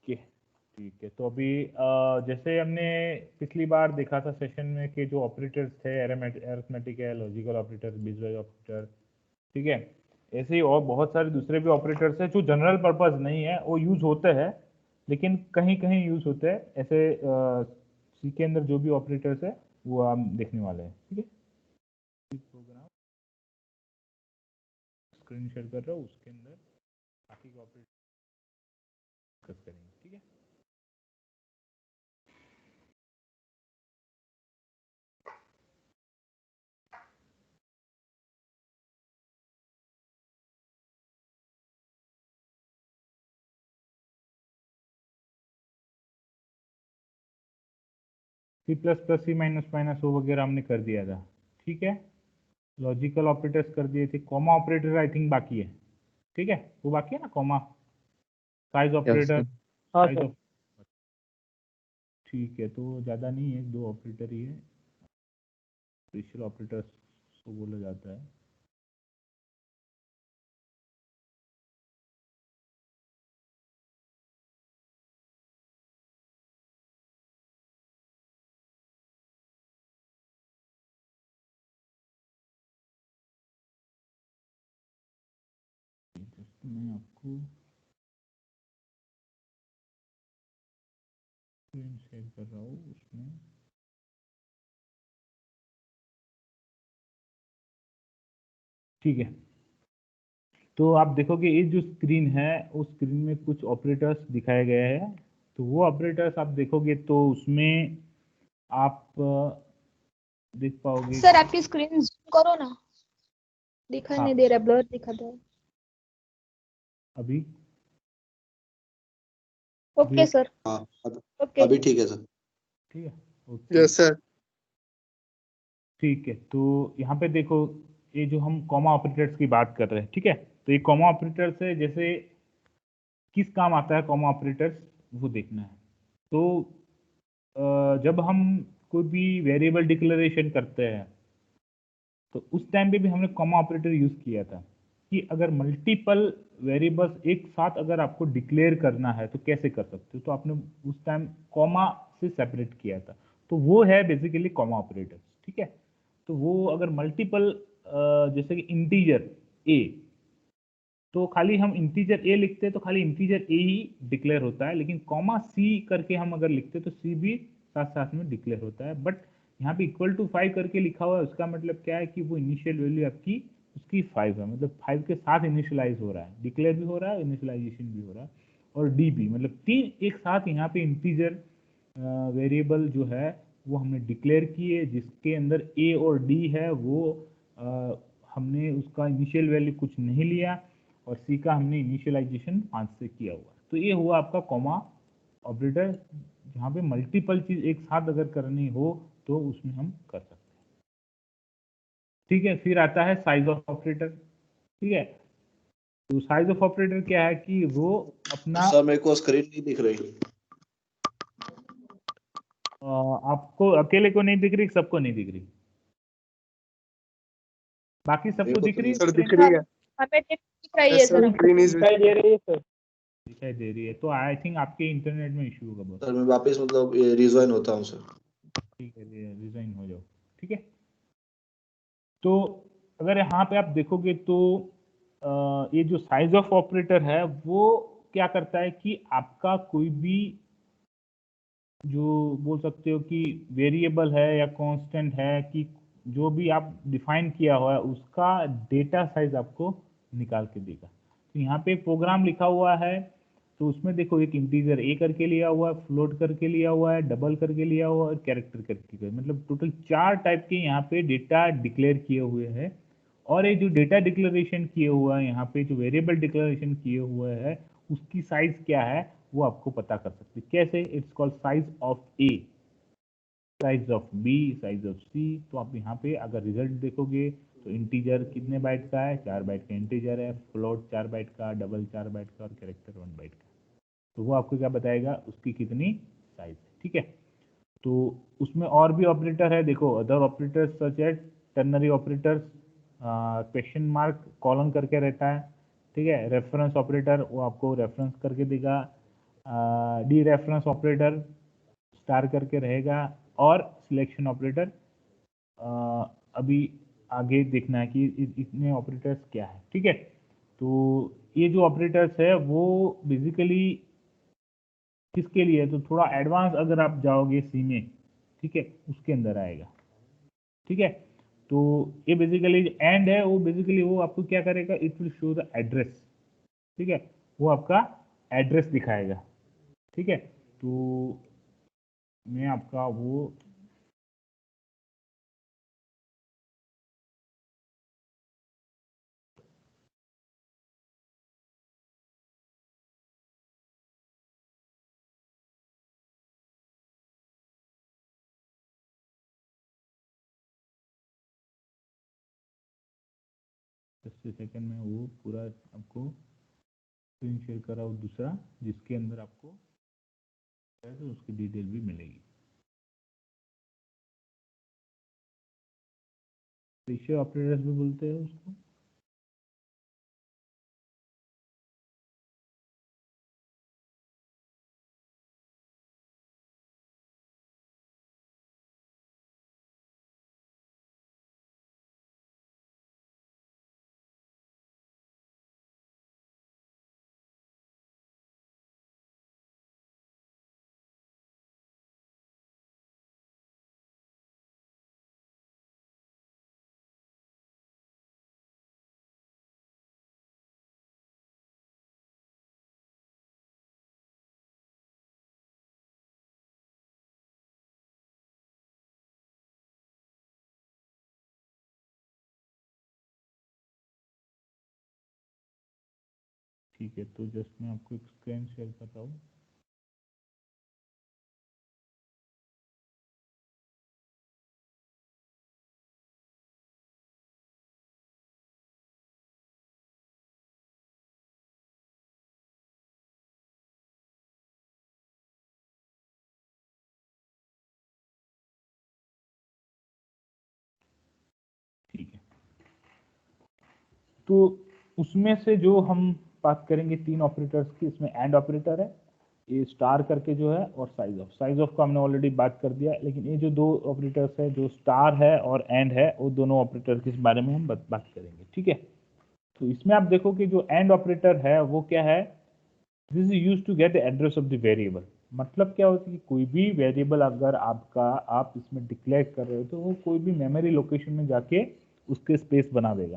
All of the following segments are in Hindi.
ओके ठीक है। तो अभी जैसे हमने पिछली बार देखा था सेशन में कि जो ऑपरेटर्स थे अरिथमेटिक है, लॉजिकल ऑपरेटर, बीजवाइज ऑपरेटर, ठीक है, ऐसे ही और बहुत सारे दूसरे भी ऑपरेटर्स हैं जो जनरल पर्पस नहीं है, वो यूज होते हैं लेकिन कहीं कहीं यूज होते हैं। ऐसे सी के अंदर जो भी ऑपरेटर्स है वो हम देखने वाले हैं, ठीक है। प्रोग्राम स्क्रीन शेयर कर रहा हूँ, उसके अंदर बाकी के ऑपरेटर डिस्कस करेंगे, ठीक है। सी प्लस प्लस, सी माइनस माइनस वो वगैरह हमने कर दिया था, ठीक है। लॉजिकल ऑपरेटर्स कर दिए थे, कॉमा ऑपरेटर आई थिंक बाकी है, ठीक है, वो बाकी है ना कॉमा, साइज ऑपरेटर, हाँ साइज सर। ऑफ, ठीक है। तो ज़्यादा नहीं है, 2 ऑपरेटर ही है, स्पेशल ऑपरेटर्स को बोला जाता है। मैं आपको स्क्रीन शेयर कर रहा हूँ, उसमें ठीक है। तो आप देखोगे ये जो स्क्रीन है उस स्क्रीन में कुछ ऑपरेटर्स दिखाए गए हैं। तो वो ऑपरेटर्स आप देखोगे तो उसमें आप देख पाओगे सर आपकी स्क्रीन जूम करो ना, दिखाई हाँ नहीं दे रहा, ब्लर दिखा दो। अभी ओके सर, हाँ ओके। अभी ठीक है सर। ठीक है, ओके यस सर। ठीक है। तो यहाँ पे देखो ये जो हम कॉमा ऑपरेटर्स की बात कर रहे हैं, ठीक है, तो ये कॉमा ऑपरेटर्स है, जैसे किस काम आता है कॉमा ऑपरेटर्स वो देखना है। तो जब हम कोई भी वेरिएबल डिक्लेरेशन करते हैं तो उस टाइम पे भी हमने कॉमा ऑपरेटर यूज किया था कि अगर मल्टीपल वेरिएबल्स एक साथ अगर आपको डिक्लेयर करना है तो कैसे कर सकते हो, तो आपने उस टाइम कॉमा से सेपरेट किया था। तो वो है बेसिकली कॉमा ऑपरेटर, ठीक है। तो वो अगर मल्टीपल जैसे कि इंटीजर ए, तो खाली हम इंटीजर ए लिखते हैं तो खाली इंटीजर ए ही डिक्लेयर होता है, लेकिन कॉमा सी करके हम अगर लिखते हैं तो सी भी साथ साथ में डिक्लेयर होता है। बट यहाँ पे इक्वल टू 5 करके लिखा हुआ है, उसका मतलब क्या है कि वो इनिशियल वैल्यू आपकी उसकी 5 है, मतलब 5 के साथ इनिशियलाइज हो रहा है, डिक्लेयर भी हो रहा है, इनिशियलाइजेशन भी हो रहा है, और डी भी, मतलब 3 एक साथ यहाँ पे इंटीजर वेरिएबल जो है वो हमने डिक्लेयर किए, जिसके अंदर ए और डी है वो हमने उसका इनिशियल वैल्यू कुछ नहीं लिया, और सी का हमने इनिशियलाइजेशन 5 से किया हुआ। तो ये हुआ आपका कॉमा ऑपरेटर, जहाँ पे मल्टीपल चीज एक साथ अगर करनी हो तो उसमें हम कर सकते हैं, ठीक है। फिर आता है साइज ऑफ ऑपरेटर, ठीक है। तो साइज ऑफ ऑपरेटर क्या है कि वो अपना सर मेरे को स्क्रीन नहीं दिख रही। आपको अकेले को नहीं दिख रही, सबको नहीं दिख रही, बाकी सबको दिख रही है सर दिख स्क्रीन, रही है। हमें दिख रही है सर हमको। स्क्रीन इज दिखाई दे रही है सर। दिखाई दे रही है। तो आई थिंक आपके इंटरनेट में इश्यू होगा बहुत, सर मैं वापस मतलब रिज्वाइन होता हूँ सर। ठीक है, रिजाइन हो जाओ, ठीक है। तो अगर यहाँ पे आप देखोगे तो ये जो साइज ऑफ ऑपरेटर है वो क्या करता है कि आपका कोई भी जो बोल सकते हो कि वेरिएबल है या कांस्टेंट है, कि जो भी आप डिफाइन किया हुआ है उसका डेटा साइज आपको निकाल के देगा। तो यहाँ पे प्रोग्राम लिखा हुआ है, तो उसमें देखो एक इंटीजर ए करके लिया हुआ है, फ्लोट करके लिया हुआ है, डबल करके लिया हुआ है, और कैरेक्टर करके, मतलब टोटल 4 टाइप के यहाँ पे डेटा डिक्लेयर किए हुए हैं। और ये जो डेटा डिक्लेरेशन किए हुआ है यहाँ पे, जो वेरिएबल डिक्लेरेशन किए हुए हैं उसकी साइज क्या है वो आपको पता कर सकते हैं। कैसे? It's called size of A, size of B, size of C. तो आप यहाँ पे अगर रिजल्ट देखोगे तो इंटीजर कितने बाइट का है, 4 बाइट का इंटीजर है, फ्लोट 4 बाइट का, डबल 4 बाइट का, और कैरेक्टर 1 बाइट का। तो वो आपको क्या बताएगा, उसकी कितनी साइज है, ठीक है। तो उसमें और भी ऑपरेटर है, देखो other operators such as ternary operators, question mark colon करके रहता है, ठीक है। रेफरेंस ऑपरेटर वो आपको रेफरेंस करके देगा, डी रेफरेंस ऑपरेटर स्टार करके रहेगा, और सिलेक्शन ऑपरेटर अभी आगे देखना है कि इतने ऑपरेटर्स क्या है, ठीक है। तो ये जो ऑपरेटर्स है वो बेसिकली किसके लिए है, तो थोड़ा एडवांस अगर आप जाओगे सी में, ठीक है, उसके अंदर आएगा, ठीक है। तो ये बेसिकली एंड है, वो बेसिकली वो आपको क्या करेगा, it will show the address, ठीक है, वो आपका एड्रेस दिखाएगा, ठीक है। तो मैं आपका वो जस्ट सेकंड में वो पूरा आपको स्क्रीन शेयर करा हूँ दूसरा, जिसके अंदर आपको तो उसकी डिटेल भी मिलेगी। रेशियो ऑपरेटर्स भी बोलते हैं उसको। ठीक है, तो जस्ट मैं आपको एक स्क्रीन शेयर कर रहा हूँ। ठीक है, तो उसमें से जो हम बात करेंगे तीन ऑपरेटर्स की, इसमें एंड ऑपरेटर है, ये स्टार करके जो है, और साइज ऑफ का हमने ऑलरेडी बात कर दिया। लेकिन ये जो दो ऑपरेटर्स है, जो स्टार है और एंड है, वो दोनों ऑपरेटर के बारे में हम बात करेंगे, ठीक है। तो इसमें आप देखो कि जो एंड ऑपरेटर है वो क्या है, this is use to get the address of the variable. मतलब क्या होता है कि कोई भी वेरिएबल अगर आपका आप इसमें डिक्लेयर कर रहे हो, तो वो कोई भी मेमोरी लोकेशन में जाके उसके स्पेस बना देगा।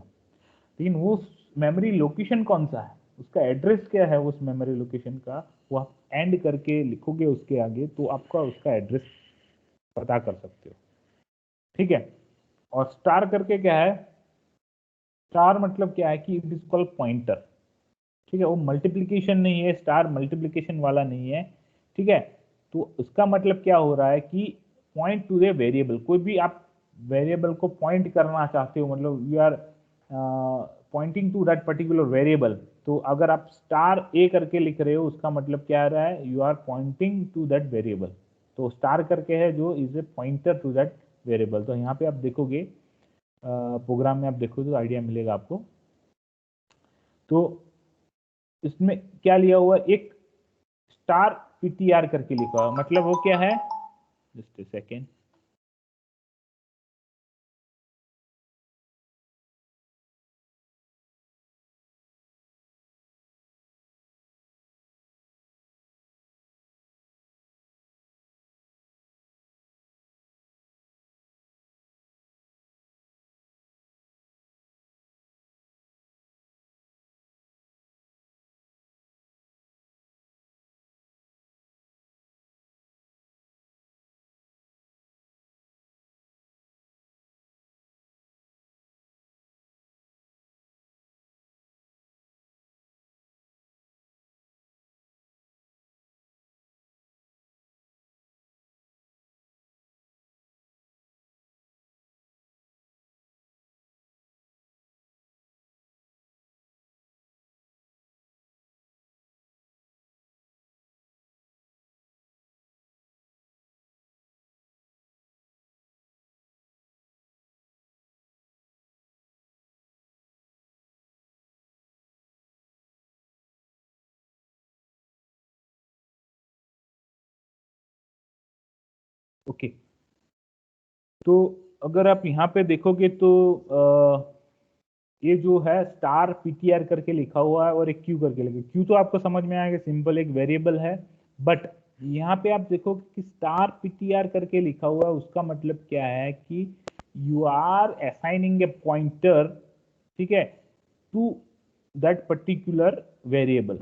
लेकिन वो मेमोरी लोकेशन कौन सा है, उसका एड्रेस क्या है उस मेमोरी लोकेशन का, वो आप एंड करके लिखोगे उसके आगे, तो आपका उसका एड्रेस पता कर सकते हो, ठीक है। और स्टार करके क्या है, स्टार मतलब क्या है कि इट इज कॉल्ड पॉइंटर, ठीक है। वो मल्टीप्लिकेशन नहीं है, स्टार मल्टीप्लिकेशन वाला नहीं है, ठीक है। तो इसका मतलब क्या हो रहा है कि पॉइंट टू द वेरिएबल, कोई भी आप वेरिएबल को पॉइंट करना चाहते हो, मतलब you are pointing to that particular variable, तो अगर आप स्टार ए करके लिख रहे हो, उसका मतलब क्या आ रहा है, you are pointing to that variable. तो स्टार करके है जो is a pointer to that variable. तो यहाँ पे आप देखोगे प्रोग्राम में, आप देखोगे तो आइडिया मिलेगा आपको। तो इसमें क्या लिया हुआ, एक स्टार पीटीआर करके लिखा हुआ, मतलब वो क्या है, जस्ट ए सेकेंड, ओके, तो अगर आप यहाँ पे देखोगे तो ये जो है स्टार पीटीआर करके लिखा हुआ है और एक क्यू करके लिखा है। क्यू तो आपको समझ में आएगा, सिंपल एक वेरिएबल है। बट यहाँ पे आप देखो कि स्टार पीटीआर करके लिखा हुआ है, उसका मतलब क्या है कि you are assigning a pointer, ठीक है, टू दैट पर्टिकुलर वेरिएबल,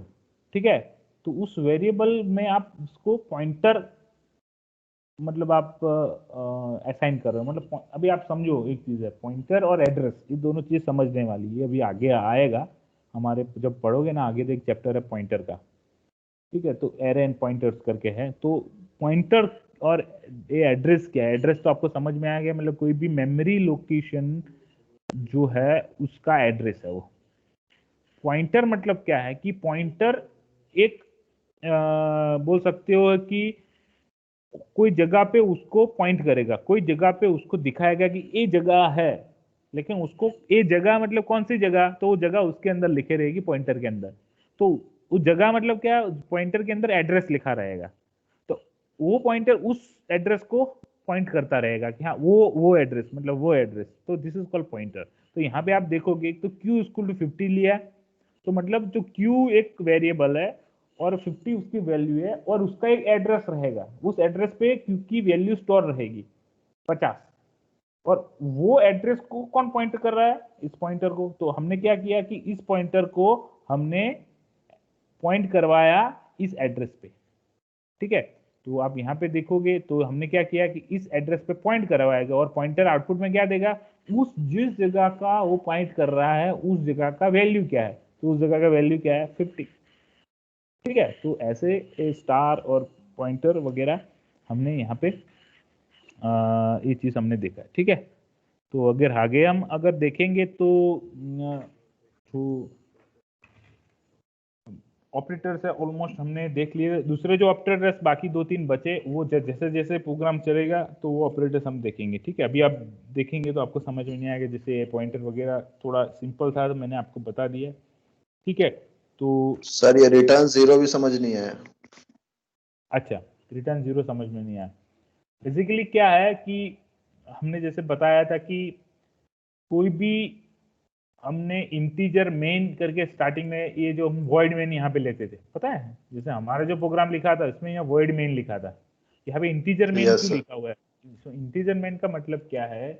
ठीक है। तो उस वेरिएबल में आप उसको पॉइंटर मतलब आप असाइन कर रहे हो, मतलब अभी आप समझो एक चीज है, पॉइंटर और एड्रेस, ये दोनों चीज समझने वाली है, अभी आगे आएगा हमारे, जब पढ़ोगे ना आगे तो एक चैप्टर है पॉइंटर का, ठीक है। तो एरे एंड पॉइंटर्स करके है, तो पॉइंटर और ये एड्रेस क्या है, एड्रेस तो आपको समझ में आ गया, मतलब कोई भी मेमोरी लोकेशन जो है उसका एड्रेस है वो। पॉइंटर मतलब क्या है कि पॉइंटर एक बोल सकते हो कि कोई जगह पे उसको पॉइंट करेगा, कोई जगह पे उसको दिखाएगा कि ये जगह है, लेकिन उसको ये जगह मतलब कौन सी जगह, तो वो जगह उसके अंदर लिखे रहेगी पॉइंटर के अंदर। तो उस जगह मतलब क्या, पॉइंटर के अंदर एड्रेस लिखा रहेगा, तो वो पॉइंटर उस एड्रेस को पॉइंट करता रहेगा कि हाँ वो एड्रेस मतलब वो एड्रेस, तो दिस इज कॉल्ड पॉइंटर। तो यहाँ पे आप देखोगे तो q इक्वल टू 50 लिया, तो मतलब जो q एक वेरिएबल है और 50 उसकी वैल्यू है और उसका एक एड्रेस रहेगा, उस एड्रेस पे q की वैल्यू स्टोर रहेगी 50, और वो एड्रेस को कौन पॉइंट कर रहा है, इस पॉइंटर को। तो हमने क्या किया कि इस पॉइंटर को हमने पॉइंट करवाया इस एड्रेस पे, ठीक है। तो आप यहाँ पे देखोगे तो हमने क्या किया कि इस एड्रेस पे पॉइंट करवाएगा और पॉइंटर आउटपुट में क्या देगा, उस जिस जगह का वो पॉइंट कर रहा है उस जगह का वैल्यू क्या है, तो उस जगह का वैल्यू क्या है 50, ठीक है। तो ऐसे स्टार और पॉइंटर वगैरह हमने यहाँ पे ये चीज हमने देखा है, ठीक है। तो अगर आगे हम अगर देखेंगे तो ऑपरेटर्स है ऑलमोस्ट हमने देख लिए, दूसरे जो ऑपरेटर्स बाकी दो तीन बचे वो जैसे जैसे प्रोग्राम चलेगा तो वो ऑपरेटर्स हम देखेंगे, ठीक है। अभी आप देखेंगे तो आपको समझ में नहीं आएगा, जैसे पॉइंटर वगैरह थोड़ा सिंपल था तो मैंने आपको बता दिया, ठीक है। तो सर ये रिटर्न जीरो भी समझ नहीं आया। अच्छा, रिटर्न जीरो समझ में नहीं आया। बेसिकली क्या है कि हमने जैसे बताया था कि कोई भी हमने इंटीजर मेन करके स्टार्टिंग में ये जो हम वॉइड मेन यहाँ पे लेते थे, पता है, जैसे हमारा जो प्रोग्राम लिखा था इसमें यहाँ वॉइड मेन लिखा था, यहाँ पे इंटीजर मेन यस क्यों सर। लिखा हुआ है। तो इंटीजर मेन का मतलब क्या है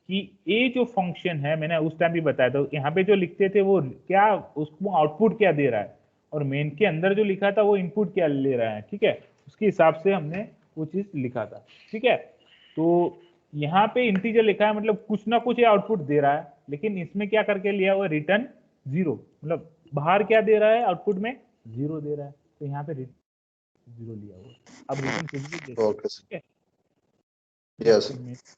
कि ये जो फंक्शन है, मैंने उस टाइम भी बताया था, यहाँ पे जो लिखते थे वो क्या, उसको आउटपुट क्या दे रहा है, और मेन के अंदर जो लिखा था वो इनपुट क्या ले रहा है, ठीक है। उसके हिसाब से हमने वो चीज लिखा था, ठीक है। तो यहाँ पे इंटीजर लिखा है मतलब कुछ ना कुछ ये आउटपुट दे रहा है, लेकिन इसमें क्या करके लिया हुआ रिटर्न जीरो, मतलब बाहर क्या दे रहा है आउटपुट में, जीरो दे रहा है, तो यहाँ पे जीरो लिया हुआ। अब रिटर्न कुछ भी दे सकते, ओके सर। ठीक है। यस। एक मिनट।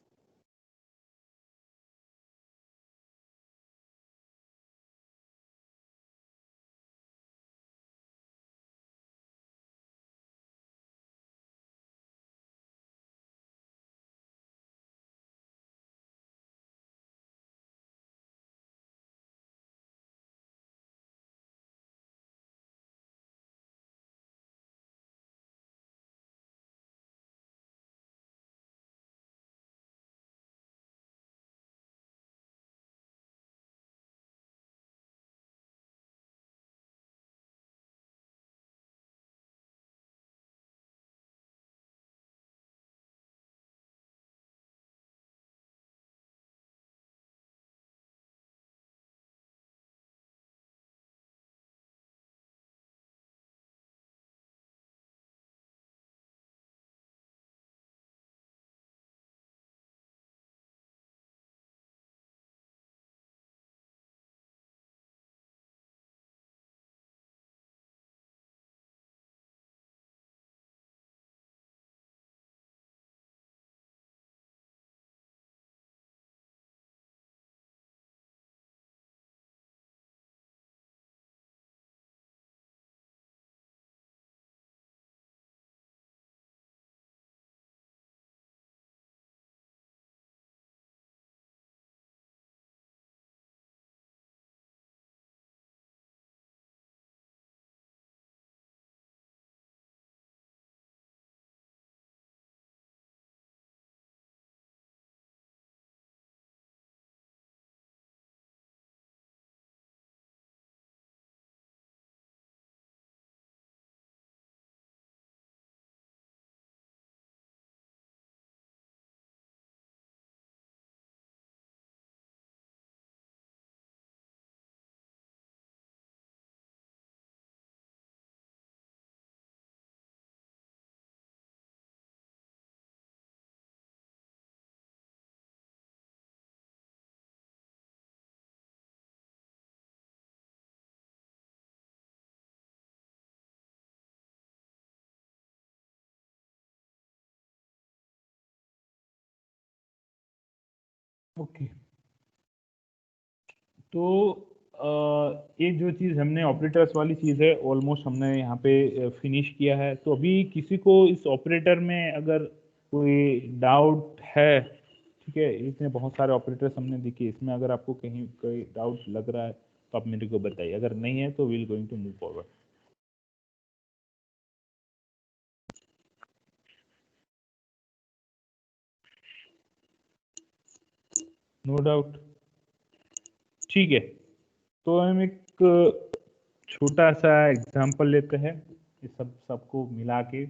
ओके, तो ये जो चीज़ हमने ऑपरेटर्स वाली चीज़ है ऑलमोस्ट हमने यहाँ पे फिनिश किया है। तो अभी किसी को इस ऑपरेटर में अगर कोई डाउट है, ठीक है, इसमें बहुत सारे ऑपरेटर्स हमने देखे, इसमें अगर आपको कहीं कोई डाउट लग रहा है तो आप मेरे को बताइए, अगर नहीं है तो we'll going to move forward. No doubt, ठीक है। तो हम एक छोटा सा एग्जांपल लेते हैं ये सबको मिला के,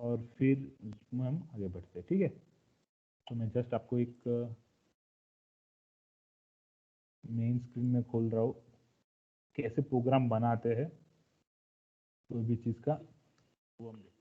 और फिर उसमें हम आगे बढ़ते हैं, ठीक है। तो मैं जस्ट आपको एक मेन स्क्रीन में खोल रहा हूँ, कैसे प्रोग्राम बनाते हैं कोई भी चीज़ का, वो हम देखते हैं।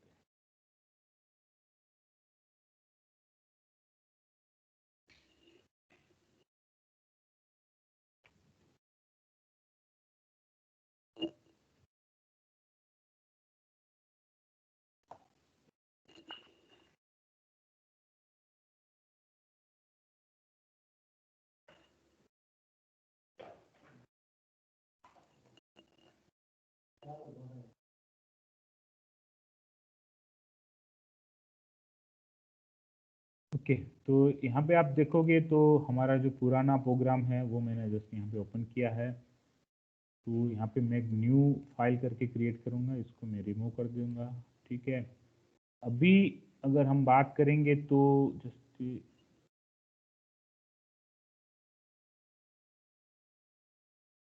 ओके, तो यहाँ पे आप देखोगे तो हमारा जो पुराना प्रोग्राम है वो मैंने जस्ट यहाँ पे ओपन किया है। तो यहाँ पे मैं एक न्यू फाइल करके क्रिएट करूँगा, इसको मैं रिमूव कर दूंगा, ठीक है। अभी अगर हम बात करेंगे तो जस्ट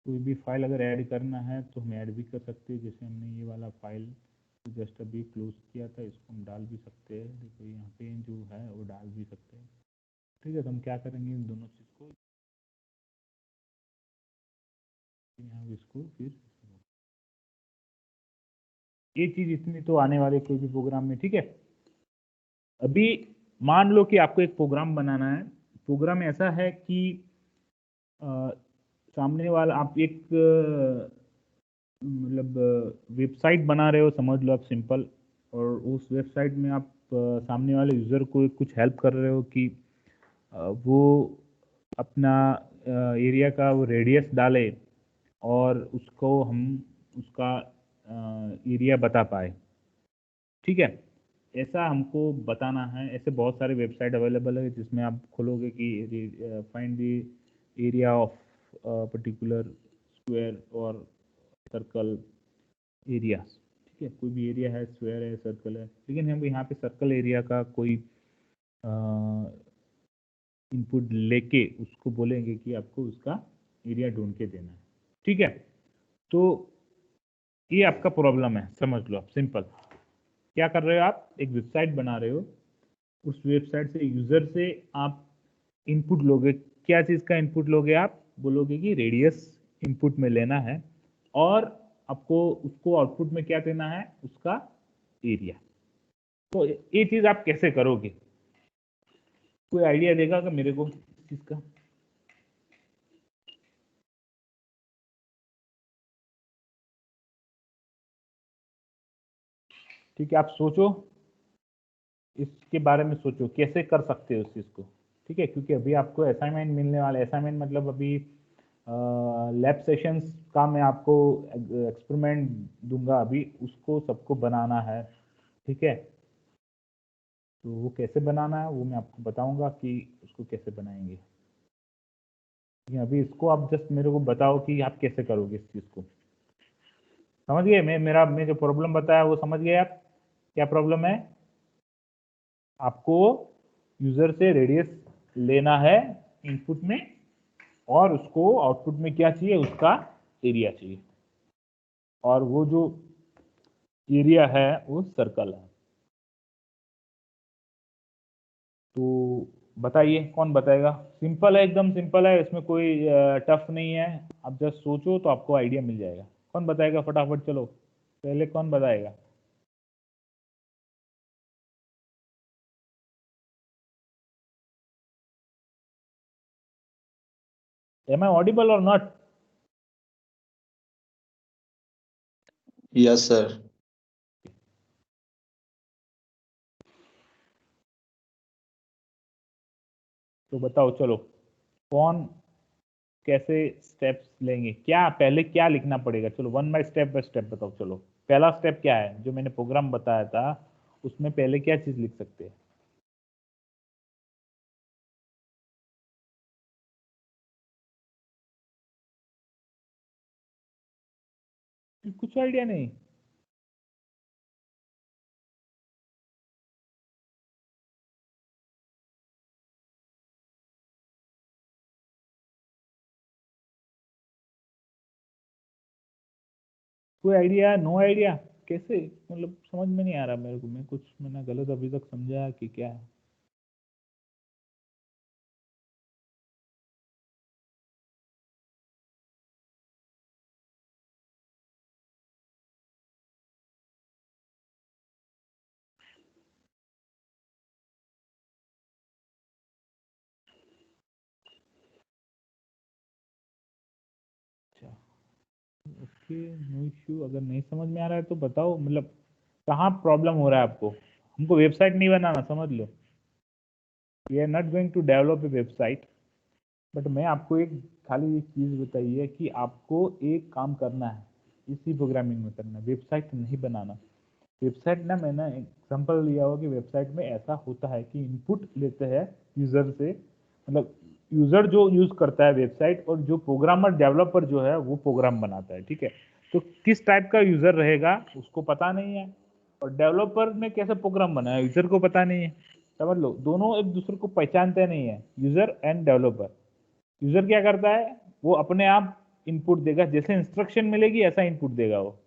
कोई भी फाइल अगर ऐड करना है तो हम ऐड भी कर सकते हैं। जैसे हमने ये वाला फाइल जस्ट अभी क्लोज किया था, इसको हम डाल भी सकते हैं। देखो यहाँ पे जो है वो डाल भी सकते हैं, ठीक है। तो हम क्या करेंगे, इन दोनों चीज़ को यहाँ इसको फिर ये चीज़ इतनी तो आने वाले कोई भी प्रोग्राम में, ठीक है। अभी मान लो कि आपको एक प्रोग्राम बनाना है। प्रोग्राम ऐसा है कि सामने वाला आप एक मतलब वेबसाइट बना रहे हो, समझ लो आप सिंपल, और उस वेबसाइट में आप सामने वाले यूज़र को कुछ हेल्प कर रहे हो कि वो अपना एरिया का वो रेडियस डाले और उसको हम उसका एरिया बता पाए, ठीक है। ऐसा हमको बताना है। ऐसे बहुत सारे वेबसाइट अवेलेबल है जिसमें आप खोलोगे कि find the area of particular square और सर्कल एरिया, ठीक है। कोई भी एरिया है, स्क्वायर है, सर्कल है, लेकिन हम यहाँ पे सर्कल एरिया का कोई इनपुट लेके उसको बोलेंगे कि आपको उसका एरिया ढूंढ के देना है, ठीक है। तो ये आपका प्रॉब्लम है, समझ लो आप सिंपल। क्या कर रहे हो, आप एक वेबसाइट बना रहे हो, उस वेबसाइट से यूजर से आप इनपुट लोगे। क्या चीज का इनपुट लोगे, आप बोलोगे कि रेडियस इनपुट में लेना है, और आपको उसको आउटपुट में क्या देना है, उसका एरिया। तो ये चीज आप कैसे करोगे, कोई आइडिया देगा क्या मेरे को इस चीज का? ठीक है, आप सोचो, इसके बारे में सोचो कैसे कर सकते हो इस चीज को, ठीक है। क्योंकि अभी आपको असाइनमेंट मिलने वाला है। असाइनमेंट मतलब अभी लैब सेशंस का मैं आपको एक्सपेरिमेंट दूंगा, अभी उसको सबको बनाना है, ठीक है। तो वो कैसे बनाना है वो मैं आपको बताऊंगा कि उसको कैसे बनाएंगे। लेकिन अभी इसको आप जस्ट मेरे को बताओ कि आप कैसे करोगे इस चीज़ को। समझ गए, मैं जो प्रॉब्लम बताया वो समझ गए आप, क्या प्रॉब्लम है? आपको यूजर से रेडियस लेना है इनपुट में, और उसको आउटपुट में क्या चाहिए, उसका एरिया चाहिए, और वो जो एरिया है वो सर्कल है। तो बताइए कौन बताएगा? सिंपल है, एकदम सिंपल है, इसमें कोई टफ नहीं है। आप जस्ट सोचो तो आपको आइडिया मिल जाएगा। कौन बताएगा फटाफट, चलो पहले कौन बताएगा? एम आई ऑडिबल और नॉट? Yes sir. तो बताओ चलो, कौन कैसे स्टेप्स लेंगे, क्या पहले क्या लिखना पड़ेगा, चलो वन बाय स्टेप बताओ। चलो पहला स्टेप क्या है, जो मैंने प्रोग्राम बताया था उसमें पहले क्या चीज लिख सकते हैं? कुछ आइडिया नहीं? कोई आइडिया? No idea? कैसे, मतलब समझ में नहीं आ रहा मेरे को, मैं कुछ मैंने गलत अभी तक समझा कि क्या है? अच्छा, ओके, नो इश्यू। अगर नहीं समझ में आ रहा है तो बताओ, मतलब कहाँ प्रॉब्लम हो रहा है आपको? हमको वेबसाइट नहीं बनाना, समझ लो। We are not going to develop a website, but मैं आपको एक खाली एक चीज़ बताइए कि आपको एक काम करना है, इसी प्रोग्रामिंग में करना है, वेबसाइट नहीं बनाना। वेबसाइट ना, मैंने एग्जांपल लिया हो कि वेबसाइट में ऐसा होता है कि इनपुट लेते हैं यूज़र से, मतलब यूज़र जो यूज़ करता है वेबसाइट, और जो प्रोग्रामर डेवलपर जो है वो प्रोग्राम बनाता है, ठीक है? तो किस टाइप का यूज़र रहेगा उसको पता नहीं है, और डेवलपर ने कैसे प्रोग्राम बनाया यूज़र को पता नहीं है। समझ लो, दोनों एक दूसरे को पहचानते नहीं है, यूज़र एंड डेवलपर। यूज़र क्या करता है, वो अपने आप इनपुट देगा, जैसे इंस्ट्रक्शन मिलेगी ऐसा इनपुट देगा वो।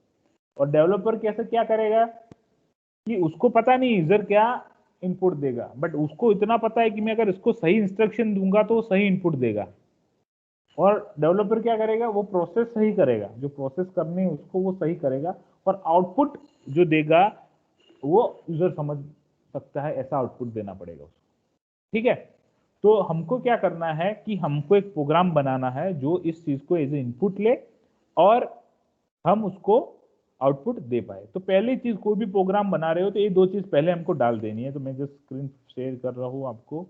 और डेवलपर कैसे क्या करेगा कि उसको पता नहीं यूजर क्या इनपुट देगा, बट उसको इतना पता है कि मैं अगर इसको सही इंस्ट्रक्शन दूंगा तो वो सही इनपुट देगा। और डेवलपर क्या करेगा, वो प्रोसेस सही करेगा, जो प्रोसेस करनी है उसको वो सही करेगा, और आउटपुट जो देगा वो यूजर समझ सकता है, ऐसा आउटपुट देना पड़ेगा उसको, ठीक है? तो हमको क्या करना है कि हमको एक प्रोग्राम बनाना है जो इस चीज को एज ए इनपुट ले और हम उसको आउटपुट दे पाए। तो पहली चीज, कोई भी प्रोग्राम बना रहे हो तो ये दो चीज पहले हमको डाल देनी है। तो मैं जस्ट स्क्रीन शेयर कर रहा हूं आपको।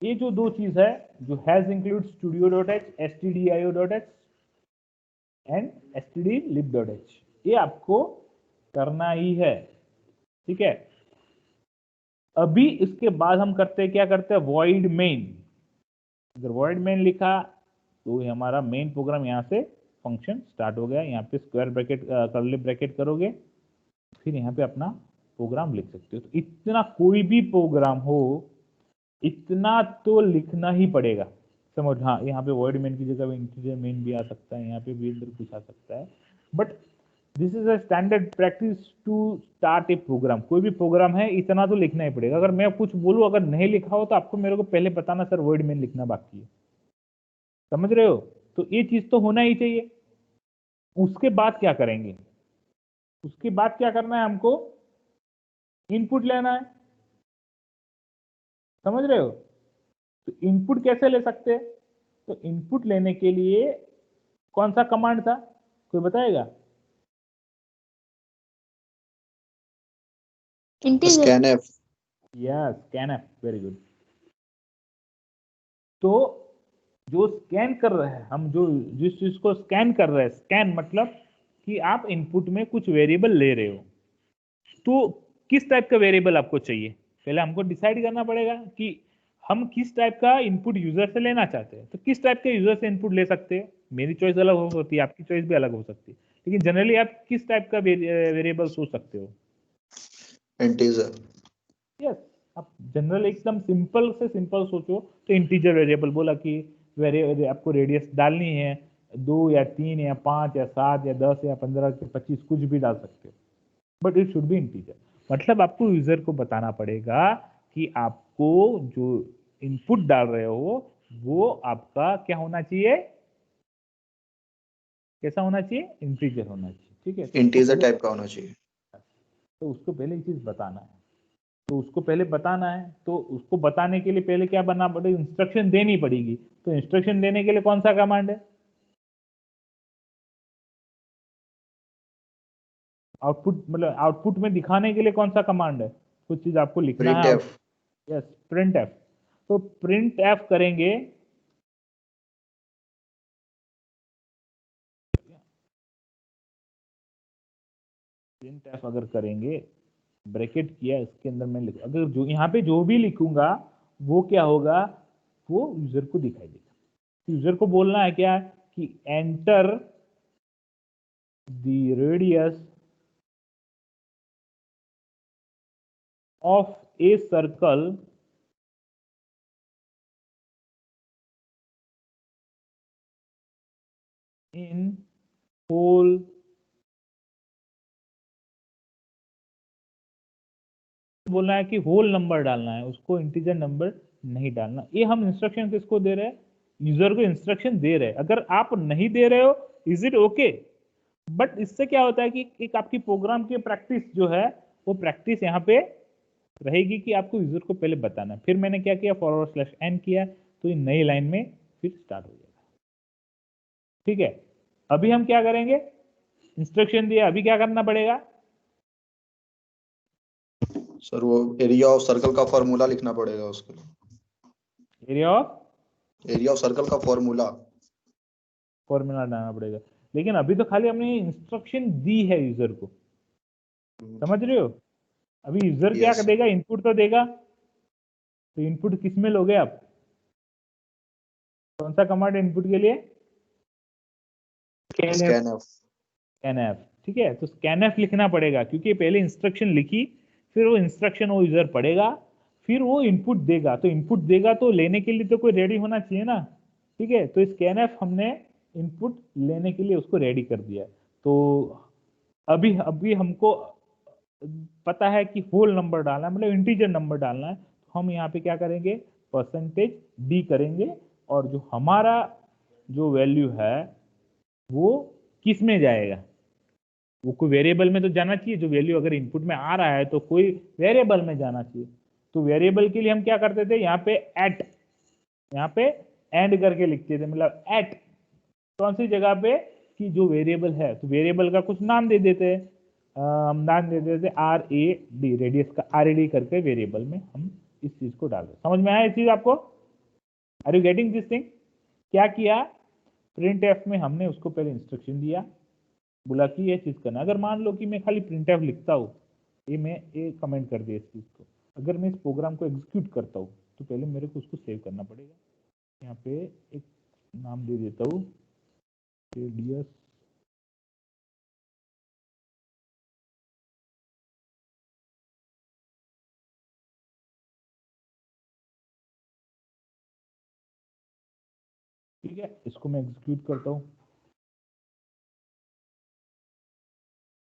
ये जो दो चीज है, जो has include studio dot H, stdio dot H and stdlib dot H, ये आपको करना ही है, ठीक है? अभी इसके बाद हम करते हैं, क्या करते हैं, वॉइड मेन। अगर वॉइड मेन लिखा तो ये हमारा मेन प्रोग्राम यहाँ से फंक्शन स्टार्ट हो गया। यहाँ पे स्क्वायर ब्रैकेट कर्ली ब्रैकेट करोगे, फिर यहाँ पे अपना प्रोग्राम लिख सकते हो। तो इतना कोई भी प्रोग्राम हो, इतना तो लिखना ही पड़ेगा। समझ, हाँ, यहाँ पे वर्ड मेन की जगह इंटीजर मेन भी आ सकता है, यहाँ पे भी अंदर कुछ आ सकता है, but this is a standard practice to start a program. कोई भी प्रोग्राम है इतना तो लिखना ही पड़ेगा। अगर मैं कुछ बोलूँ अगर नहीं लिखा हो तो आपको मेरे को पहले बताना, सर वर्ड मेन लिखना बाकी है। समझ रहे हो? तो ये चीज तो होना ही चाहिए। उसके बाद क्या करेंगे, उसके बाद क्या करना है, हमको इनपुट लेना है। समझ रहे हो? तो इनपुट कैसे ले सकते हैं? तो इनपुट लेने के लिए कौन सा कमांड था, कोई बताएगा? Integer. scanf। Yes, scanf, very good. तो जो स्कैन कर रहे हैं हम, जो जिस चीज को स्कैन कर रहे हैं, स्कैन मतलब कि आप इनपुट में कुछ वेरिएबल ले रहे हो। तो किस टाइप का वेरिएबल आपको चाहिए, पहले हमको डिसाइड करना पड़ेगा कि हम किस टाइप का इनपुट यूजर से लेना चाहते हैं। तो किस टाइप के यूजर से इनपुट ले सकते हैं, मेरी चॉइस अलग हो सकती है, आपकी चॉइस भी अलग हो सकती है, लेकिन जनरली आप किस टाइप का वेरिएबल सोच सकते हो? इंटीजर। यस, आप जनरल एकदम सिंपल से सिंपल सोचो तो इंटीजर वेरिएबल बोला कि आपको रेडियस डालनी है 2 या 3 या 5 या 7 या 10 या 15 या 25, कुछ भी डाल सकते हो, but it should be integer. मतलब आपको यूजर को बताना पड़ेगा कि आपको जो इनपुट डाल रहे हो वो आपका क्या होना चाहिए, कैसा होना चाहिए, इंटीजर होना चाहिए, ठीक है? तो उसको इंटीजर पहले, टाइप का होना चाहिए। तो उसको पहले ये चीज बताना है। तो उसको पहले बताना है, तो उसको बताने के लिए पहले क्या बनना पड़ेगा, इंस्ट्रक्शन देनी पड़ेगी। तो इंस्ट्रक्शन देने के लिए कौन सा कमांड है, आउटपुट, मतलब आउटपुट में दिखाने के लिए कौन सा कमांड है, कुछ चीज आपको लिखना है। printf। Yes, print F. तो प्रिंट एफ करेंगे, प्रिंट एफ अगर करेंगे, ब्रैकेट किया, इसके अंदर मैं लिख, अगर जो यहाँ पे जो भी लिखूंगा वो क्या होगा, वो यूजर को दिखाई देगा। यूजर को बोलना है क्या कि enter the radius of a circle in whole बोलना है कि होल नंबर डालना है, उसको इंटीजर नंबर नहीं डालना। ये हम इंस्ट्रक्शन किसको दे रहे हैं, यूजर को इंस्ट्रक्शन दे रहे हैं। अगर आप नहीं दे रहे हो, इज इट ओके, बट इससे क्या होता है कि एक आपकी प्रोग्राम की प्रैक्टिस जो है, वो प्रैक्टिस यहाँ पे रहेगी कि आपको यूजर को पहले बताना है। फिर मैंने क्या किया, /n किया, तो ये नई लाइन में फिर स्टार्ट हो जाएगा। ठीक है, अभी हम क्या करेंगे, इंस्ट्रक्शन दिया, अभी क्या करना पड़ेगा सर वो एरिया ऑफ सर्कल का फॉर्मूला लिखना पड़ेगा उसके लिए। एरिया ऑफ सर्कल का फॉर्मूला फॉर्मूला डालना पड़ेगा। लेकिन अभी तो खाली हमने इंस्ट्रक्शन दी है यूजर को, समझ रहे हो। अभी यूजर क्या यस देगा, इनपुट तो देगा। तो इनपुट किस में लोगे आप, कौन सा कमांड इनपुट के लिए, स्कैनएफ। स्कैनएफ। ठीक है, तो स्कैनएफ लिखना पड़ेगा, क्योंकि पहले इंस्ट्रक्शन लिखी, फिर वो इंस्ट्रक्शन वो यूजर पढ़ेगा, फिर वो इनपुट देगा। तो इनपुट देगा तो लेने के लिए तो कोई रेडी होना चाहिए ना। ठीक है, तो स्कैनएफ हमने इनपुट लेने के लिए उसको रेडी कर दिया। तो अभी अभी हमको पता है कि होल नंबर डालना है, मतलब इंटीजर नंबर डालना है। तो हम यहाँ पे क्या करेंगे, %d करेंगे, और जो हमारा जो वैल्यू है वो किस में जाएगा, वो कोई वेरिएबल में तो जाना चाहिए। जो वैल्यू अगर इनपुट में आ रहा है तो कोई वेरिएबल में जाना चाहिए। तो वेरिएबल के लिए हम क्या करते थे, यहाँ पे एट, यहाँ पे एंड करके लिखते थे, मतलब एट कौन सी जगह पे, कि जो वेरिएबल है, तो वेरिएबल का कुछ नाम दे देते हैं। हम नाम दे देते RAD, रेडियस का RAD करके वेरिएबल में हम इस चीज को डाल दें। समझ में आया ये चीज आपको, are you getting this thing. क्या किया, प्रिंट एफ में हमने उसको पहले इंस्ट्रक्शन दिया, बोला कि ये चीज करना। अगर मान लो कि मैं खाली प्रिंट एफ लिखता हूँ, ये मैं ये कमेंट कर दिया इस चीज को, अगर मैं इस प्रोग्राम को एग्जीक्यूट करता हूँ तो पहले मेरे को उसको सेव करना पड़ेगा। यहाँ पे एक नाम दे देता हूँ, रेडियस ठीक है, इसको मैं एग्जीक्यूट करता हूँ।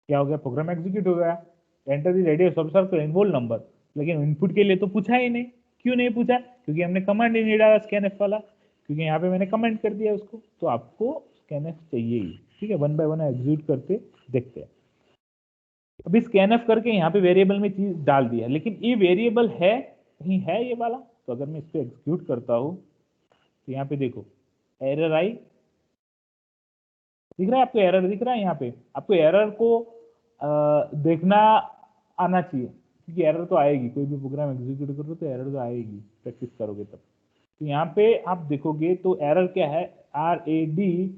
क्या हो गया, प्रोग्राम एग्जीक्यूट हो गया। Enter the radius of circle in whole number. लेकिन इनपुट के लिए तो पूछा ही नहीं। क्यों नहीं पूछा, क्योंकि हमने कमांड ही नहीं डाला स्कैनएफ वाला, क्योंकि यहाँ पे मैंने कमेंट कर दिया उसको। तो आपको स्कैनएफ चाहिए ही। ठीक है, 1 बाय 1 एग्जीक्यूट करते देखते हैं। अभी स्कैनएफ करके यहाँ पे वेरिएबल में चीज डाल दिया, लेकिन ये वेरिएबल है कहीं, है ये वाला। तो अगर मैं इसको एग्जीक्यूट करता हूँ तो यहाँ पे देखो एरर आई, दिख रहा है आपको, एरर दिख रहा है। यहाँ पे आपको एरर को देखना आना चाहिए, क्योंकि एरर तो आएगी, कोई भी प्रोग्राम एग्जीक्यूट करो तो एरर तो आएगी, प्रैक्टिस करोगे तब। तो यहाँ पे आप देखोगे तो एरर क्या है, RAD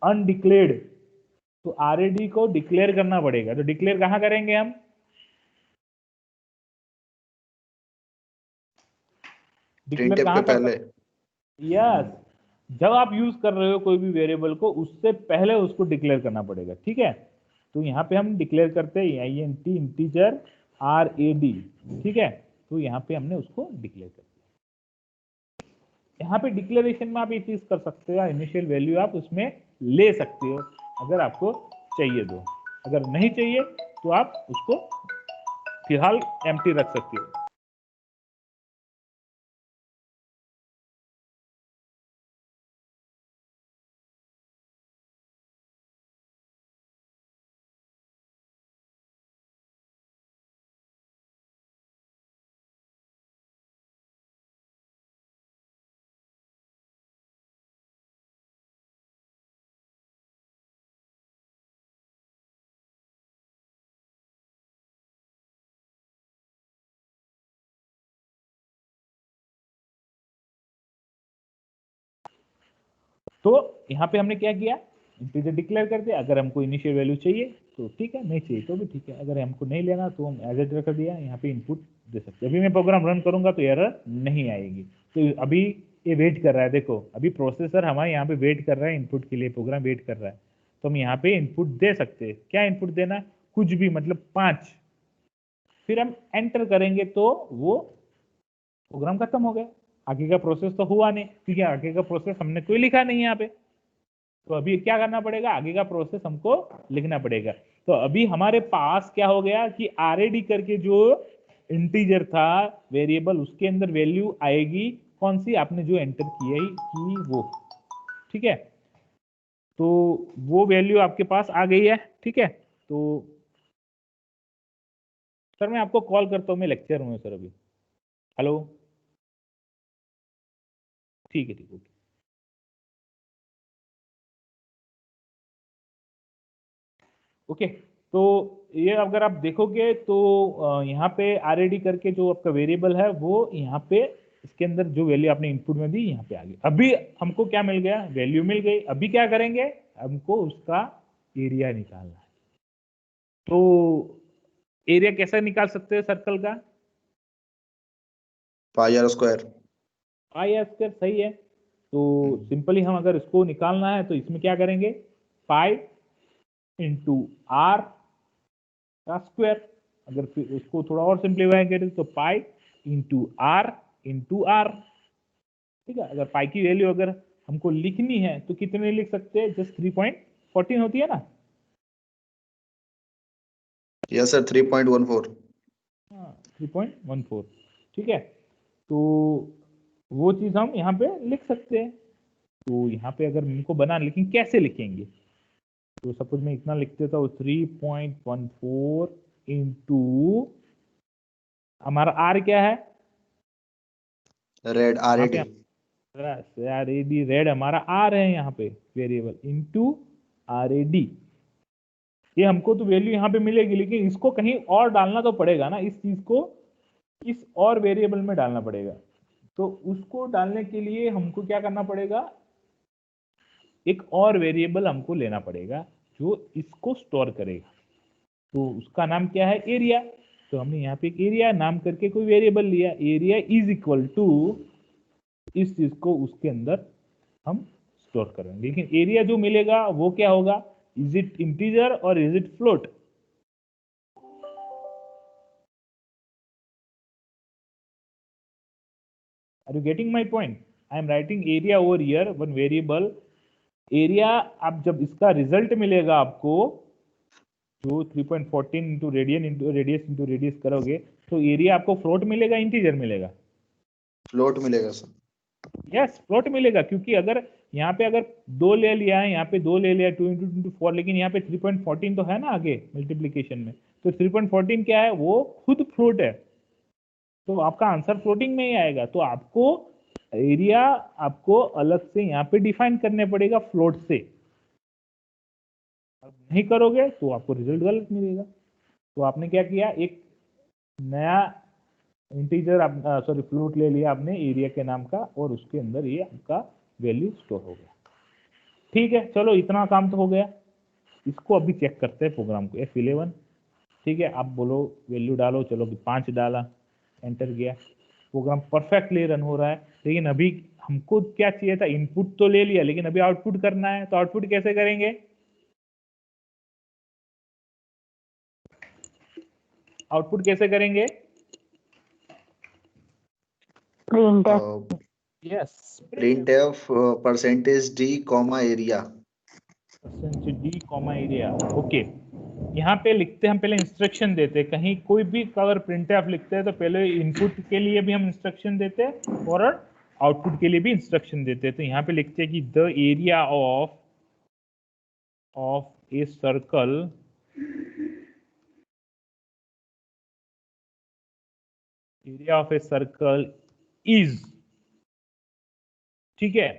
अनडिक्लेयर्ड। तो RAD को डिक्लेयर करना पड़ेगा। तो डिक्लेयर कहाँ करेंगे हम, प्रिंट डिक्लेयर एफ के कहाँ कर पहले। सकते, यस, जब आप यूज कर रहे हो कोई भी वेरिएबल को, उससे पहले उसको डिक्लेयर करना पड़ेगा। ठीक है, तो यहाँ पे हम डिक्लेयर करते हैं INT इंटीजर RAD। ठीक है, तो यहाँ पे हमने उसको डिक्लेयर कर दिया। यहाँ पे डिक्लेरेशन में आप ये चीज कर सकते हो, इनिशियल वैल्यू आप उसमें ले सकते हो अगर आपको चाहिए तो। अगर नहीं चाहिए तो आप उसको फिलहाल एम्प्टी रख सकते हो। तो यहाँ पे हमने क्या किया, इंटीजर डिक्लेयर कर दिया। अगर हमको इनिशियल वैल्यू चाहिए तो ठीक है, नहीं चाहिए तो भी ठीक है। अगर हमको नहीं लेना तो हम एज इट कर दिया, यहाँ पे इनपुट दे सकते हैं। अभी मैं प्रोग्राम रन करूंगा तो एरर नहीं आएगी। तो अभी ये वेट कर रहा है, देखो अभी प्रोसेसर हमारे यहाँ पे वेट कर रहा है इनपुट के लिए, प्रोग्राम वेट कर रहा है। तो हम यहाँ पे इनपुट दे सकते हैं। क्या इनपुट देना, कुछ भी, मतलब 5। फिर हम एंटर करेंगे तो वो प्रोग्राम खत्म हो गया। आगे का प्रोसेस तो हुआ नहीं, क्योंकि आगे का प्रोसेस हमने कोई लिखा नहीं यहाँ पे। तो अभी क्या करना पड़ेगा, आगे का प्रोसेस हमको लिखना पड़ेगा। तो अभी हमारे पास क्या हो गया कि RAD करके जो इंटीजर था वेरिएबल, उसके अंदर वैल्यू आएगी कौन सी, आपने जो एंटर की वो, ठीक है। तो वो वैल्यू आपके पास आ गई है, ठीक है। तो सर मैं आपको कॉल करता हूँ, मैं लेक्चर हूँ सर अभी। हेलो, ठीक है, ठीक है। ओके, तो ये अगर आप देखोगे तो यहाँ पे RAD करके जो आपका वेरिएबल है वो यहाँ पे, इसके अंदर जो वैल्यू आपने इनपुट में दी यहाँ पे आ गई। अभी हमको क्या मिल गया, वैल्यू मिल गई। अभी क्या करेंगे, हमको उसका एरिया निकालना है। तो एरिया कैसा निकाल सकते हैं सर्कल का, pi r square. Pi r square, सही है। तो सिंपली हम अगर इसको निकालना है तो इसमें क्या करेंगे, पाई इंटू आर का स्क्वायर। अगर फिर उसको थोड़ा और सिंप्लीफाई करें तो पाई इंटू आर, ठीक है। अगर पाई की वैल्यू अगर हमको लिखनी है तो कितने लिख सकते हैं, जस्ट 3.14 होती है ना। Yes sir, 3.14। हाँ, 3.14, ठीक है। तो वो चीज हम यहाँ पे लिख सकते हैं। तो यहाँ पे अगर इनको बना, लेकिन कैसे लिखेंगे, तो सपोज मैं इतना लिख देता हूँ, 3.14 इंटू, हमारा आर क्या है, रेड, RAD। RAD, रेड हमारा आर है यहाँ पे वेरिएबल, इंटू RAD। ये हमको तो वैल्यू यहाँ पे मिलेगी, लेकिन इसको कहीं और डालना तो पड़ेगा ना, इस चीज को इस और वेरिएबल में डालना पड़ेगा। तो उसको डालने के लिए हमको क्या करना पड़ेगा, एक और वेरिएबल हमको लेना पड़ेगा जो इसको स्टोर करेगा। तो उसका नाम क्या है, एरिया। तो हमने यहाँ पे एक एरिया नाम करके कोई वेरिएबल लिया, एरिया इज इक्वल टू, इस चीज को उसके अंदर हम स्टोर करेंगे। लेकिन एरिया जो मिलेगा वो क्या होगा, इज इट इंटीजर और is it float. Are you getting my point, I am writing area over here, one variable area. आप जब इसका रिजल्ट मिलेगा आपको, जो 3.14 इंटू रेडियन इंटू रेडियस करोगे, तो एरिया आपको फ्लोट मिलेगा, इंटीजर मिलेगा, फ्लोट मिलेगा सर। यस फ्लोट मिलेगा। क्योंकि अगर यहाँ पे अगर 2 ले लिया है, यहाँ पे 2 ले लिया, 2 इंटू 4, लेकिन यहाँ पे 3.14 तो है ना आगे मल्टीप्लीकेशन में, तो 3.14 क्या है, वो खुद फ्लोट है। तो आपका आंसर फ्लोटिंग में ही आएगा। तो आपको एरिया आपको अलग से यहाँ पे डिफाइन करने पड़ेगा फ्लोट से। नहीं करोगे तो आपको रिजल्ट गलत मिलेगा। तो आपने क्या किया, एक नया इंटीजर आप, सॉरी फ्लोट ले लिया आपने एरिया के नाम का, और उसके अंदर ये आपका वैल्यू स्टोर हो गया। ठीक है, चलो इतना काम तो हो गया। इसको अभी चेक करते हैं प्रोग्राम को, F11, ठीक है। आप बोलो वैल्यू डालो, चलो 5 डाला, एंटर किया, प्रोग्राम परफेक्टली रन हो रहा है। लेकिन अभी हमको क्या चाहिए था, इनपुट तो ले लिया, लेकिन अभी आउटपुट करना है। तो आउटपुट कैसे करेंगे, आउटपुट कैसे करेंगे, yes printf %d, area. d comma area, okay. यहाँ पे लिखते हैं, हम पहले इंस्ट्रक्शन देते हैं। कहीं कोई भी अगर printf लिखते हैं तो पहले इनपुट के लिए भी हम इंस्ट्रक्शन देते हैं और आउटपुट के लिए भी इंस्ट्रक्शन देते हैं। तो यहाँ पे लिखते हैं कि the area of a circle is, ठीक है।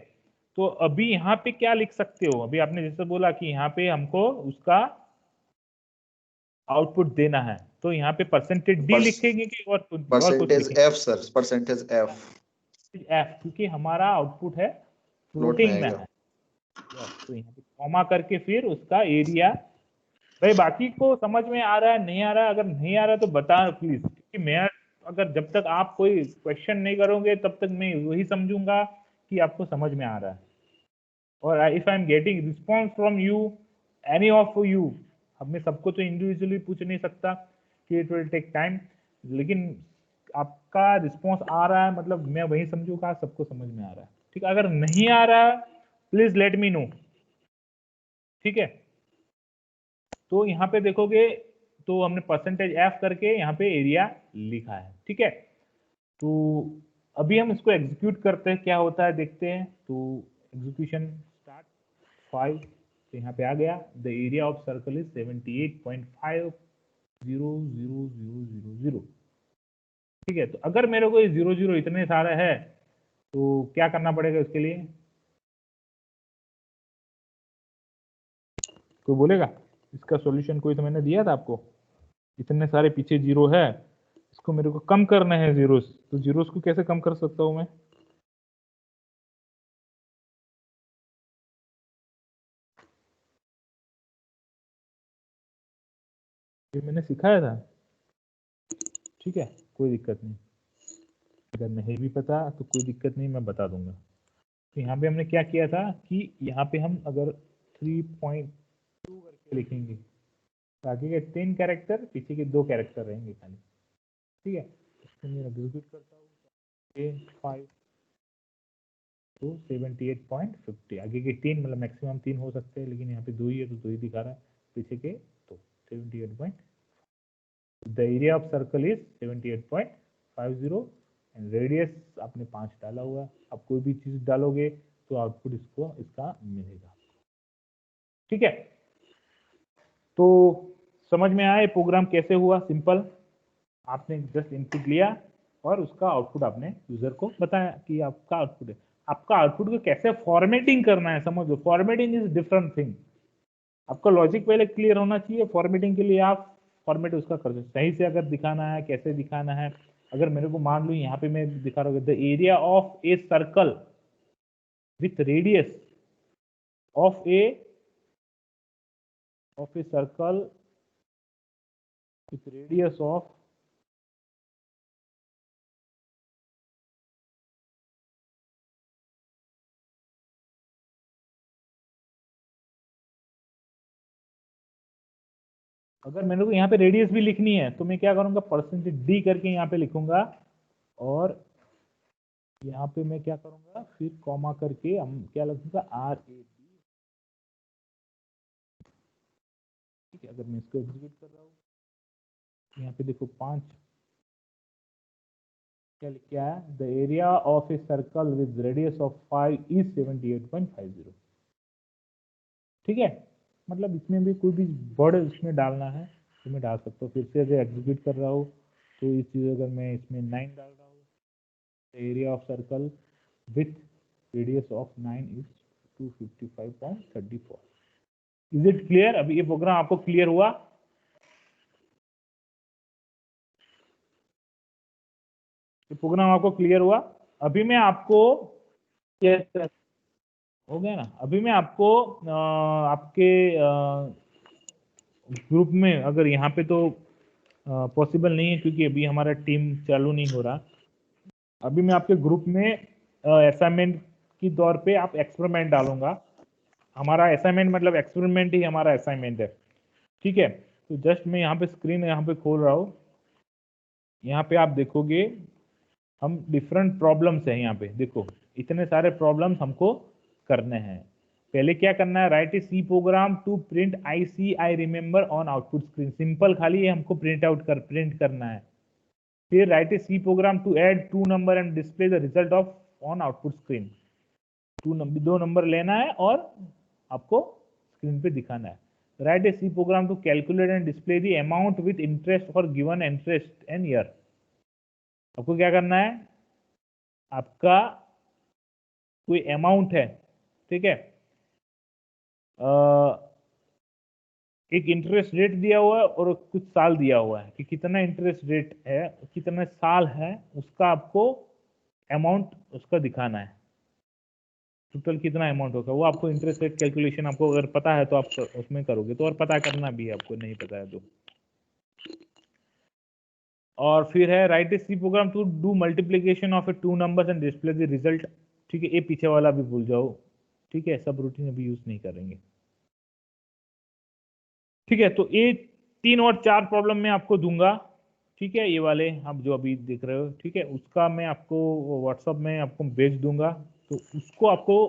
तो अभी यहाँ पे क्या लिख सकते हो, अभी आपने जैसे बोला कि यहाँ पे हमको उसका आउटपुट देना है, तो यहाँ पे %d लिखेंगे कि और कुछ लिखेंगे, %f सर, %f। f, क्योंकि हमारा आउटपुट है फ्लोट में फ्लोटिंग में आएगा। है। तो यहाँ पे कॉमा करके फिर उसका एरिया। भाई बाकी को समझ में आ रहा है नहीं आ रहा है? अगर नहीं आ रहा है तो बता प्लीज, क्योंकि मैं अगर जब तक आप कोई क्वेश्चन नहीं करोगे तब तक मैं वही समझूंगा कि आपको समझ में आ रहा है। और if I am getting response from you, any of you, अब मैं सबको तो इंडिविजुअली पूछ नहीं सकता कि इट विल टेक टाइम, लेकिन आपका रिस्पॉन्स आ रहा है मतलब मैं वही समझूंगा सबको समझ में आ रहा है। ठीक है, अगर नहीं आ रहा है प्लीज लेट मी नो। ठीक है, तो यहाँ पे देखोगे तो हमने परसेंटेज एफ करके यहाँ पे एरिया लिखा है। ठीक है, तो अभी हम इसको एग्जीक्यूट करते हैं क्या होता है देखते हैं। तो एग्जीक्यूशन स्टार्ट 5, तो यहाँ पे आ गया the area of circle is 78.500000। ठीक है, तो अगर मेरे को ये 00 इतने सारे है तो क्या करना पड़ेगा इसके लिए? कोई बोलेगा? इसका सॉल्यूशन कोई तो मैंने दिया था आपको, इतने सारे पीछे जीरो है, इसको मेरे को कम करना है जीरोस, तो जीरोस को कैसे कम कर सकता हूं मैं? ये मैंने सिखाया था। ठीक है, कोई दिक्कत नहीं, अगर नहीं भी पता तो कोई दिक्कत नहीं, मैं बता दूंगा। तो यहाँ पे हमने क्या किया था कि यहाँ पे हम अगर 3.2 करके लिखेंगे तो आगे के 3 कैरेक्टर पीछे के 2 कैरेक्टर रहेंगे खाली। ठीक है, इसको मैं एग्जीक्यूट करता हूँ 5 तो 78.50, आगे के 3 मतलब मैक्सिमम 3 हो सकते हैं, लेकिन यहाँ पे 2 ही है तो 2 ही दिखा रहा है, पीछे के तो 78. The area of circle is 78.50 and radius आपने 5 डाला हुआ है। आप कोई भी चीज डालोगे तो आउटपुट इसको इसका मिलेगा। ठीक है, तो समझ में आया प्रोग्राम कैसे हुआ? सिंपल, आपने जस्ट इनपुट लिया और उसका आउटपुट आपने यूजर को बताया कि आपका आउटपुट है। आपका आउटपुट को कैसे फॉर्मेटिंग करना है समझो, फॉर्मेटिंग इज डिफरेंट थिंग। आपका लॉजिक पहले क्लियर होना चाहिए, फॉर्मेटिंग के लिए आप फॉर्मेट उसका कर सकते सही से अगर दिखाना है, कैसे दिखाना है। अगर मेरे को मान लो यहाँ पे मैं दिखा रहा हूँ the area of a circle with radius of a circle with radius of अगर मेरे को यहाँ पे रेडियस भी लिखनी है तो मैं क्या करूंगा, परसेंटेज डी करके यहाँ पे लिखूंगा और यहाँ पे मैं क्या करूंगा फिर कॉमा करके हम क्या लिखूंगा आर ए डी। ठीक है, अगर मैं इसको एग्जीक्यूट कर रहा हूँ यहाँ पे देखो 5 क्या लिख के आया, the area of a circle with radius of 5 is 78.50। ठीक है, मतलब इसमें भी कोई भी वर्ड इसमें डालना है तो मैं डाल सकता हूँ। फिर से अगर एग्जीक्यूट कर रहा हूँ तो इस चीज़ अगर मैं इसमें 9 डाल रहा हूँ, area of circle with radius of 9 is 255.34। Is it clear? अभी ये प्रोग्राम आपको क्लियर हुआ? ये प्रोग्राम आपको क्लियर हुआ? अभी मैं आपको यस सर। हो गया ना? अभी मैं आपको आपके ग्रुप में, अगर यहाँ पे तो पॉसिबल नहीं है क्योंकि अभी हमारा टीम चालू नहीं हो रहा, अभी मैं आपके ग्रुप में असाइनमेंट की तौर पे आप एक्सपेरिमेंट डालूंगा। हमारा असाइनमेंट मतलब एक्सपेरिमेंट ही हमारा असाइनमेंट है। ठीक है, तो जस्ट मैं यहाँ पे स्क्रीन यहाँ पे खोल रहा हूँ, यहाँ पे आप देखोगे हम डिफरेंट प्रॉब्लम्स है यहाँ पे, देखो इतने सारे प्रॉब्लम्स हमको करने हैं। पहले क्या करना है, write a C program to print I see I remember on output screen. Simple खाली ये हमको प्रिंट करना है। फिर write a C program to add 2 number and display the result of on output screen. 2 number लेना है और आपको स्क्रीन पे दिखाना है। Write a C program to calculate and display the amount with interest for given interest and year. आपको क्या करना है, आपका कोई अमाउंट है, ठीक है, एक इंटरेस्ट रेट दिया हुआ है और कुछ साल दिया हुआ है कि कितना इंटरेस्ट रेट है, कितना साल है, उसका आपको अमाउंट उसका दिखाना है। टोटल कितना अमाउंट होगा, वो आपको इंटरेस्ट रेट कैलकुलेशन आपको अगर पता है तो आप उसमें करोगे तो, और पता करना भी है आपको नहीं पता है तो। और फिर है write a C program to do multiplication of a two numbers and display the result. ठीक है, ये पीछे वाला भी भूल जाओ। ठीक है, सब रूटीन अभी यूज नहीं करेंगे। ठीक है, तो ये 3 और 4 प्रॉब्लम मैं आपको दूंगा। ठीक है, ये वाले आप जो अभी देख रहे हो, ठीक है, उसका मैं आपको व्हाट्सएप में आपको भेज दूंगा, तो उसको आपको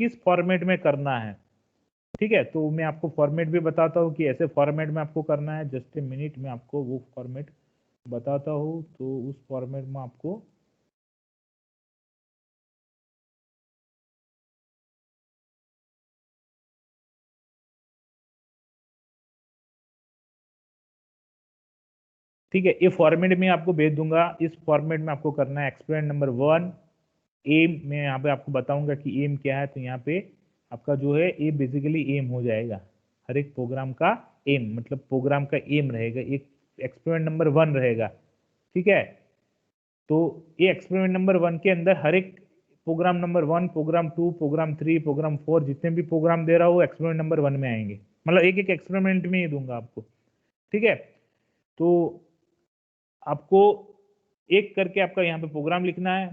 किस फॉर्मेट में करना है। ठीक है, तो मैं आपको फॉर्मेट भी बताता हूँ कि ऐसे फॉर्मेट में आपको करना है। जस्ट ए मिनट में आपको वो फॉर्मेट बताता हूँ, तो उस फॉर्मेट में आपको ठीक है, ये फॉर्मेट में आपको भेज दूंगा। इस फॉर्मेट में आपको करना है एक्सपेरिमेंट नंबर 1 एम। मैं यहाँ पे आपको बताऊंगा कि एम क्या है। तो यहाँ पे आपका जो है ये बेसिकली एम हो जाएगा, हर एक प्रोग्राम का एम, मतलब प्रोग्राम का एम रहेगा, एक एक्सपेरिमेंट नंबर 1 रहेगा। ठीक है, तो ये एक्सपेरिमेंट नंबर 1 के अंदर हर एक program number 1, program 2, program 3, program 4 जितने भी प्रोग्राम दे रहा हूँ एक्सपेरिमेंट नंबर 1 में आएंगे, मतलब एक एक एक्सपेरिमेंट में ही दूंगा आपको। ठीक है, तो आपको एक करके आपका यहाँ पे प्रोग्राम लिखना है।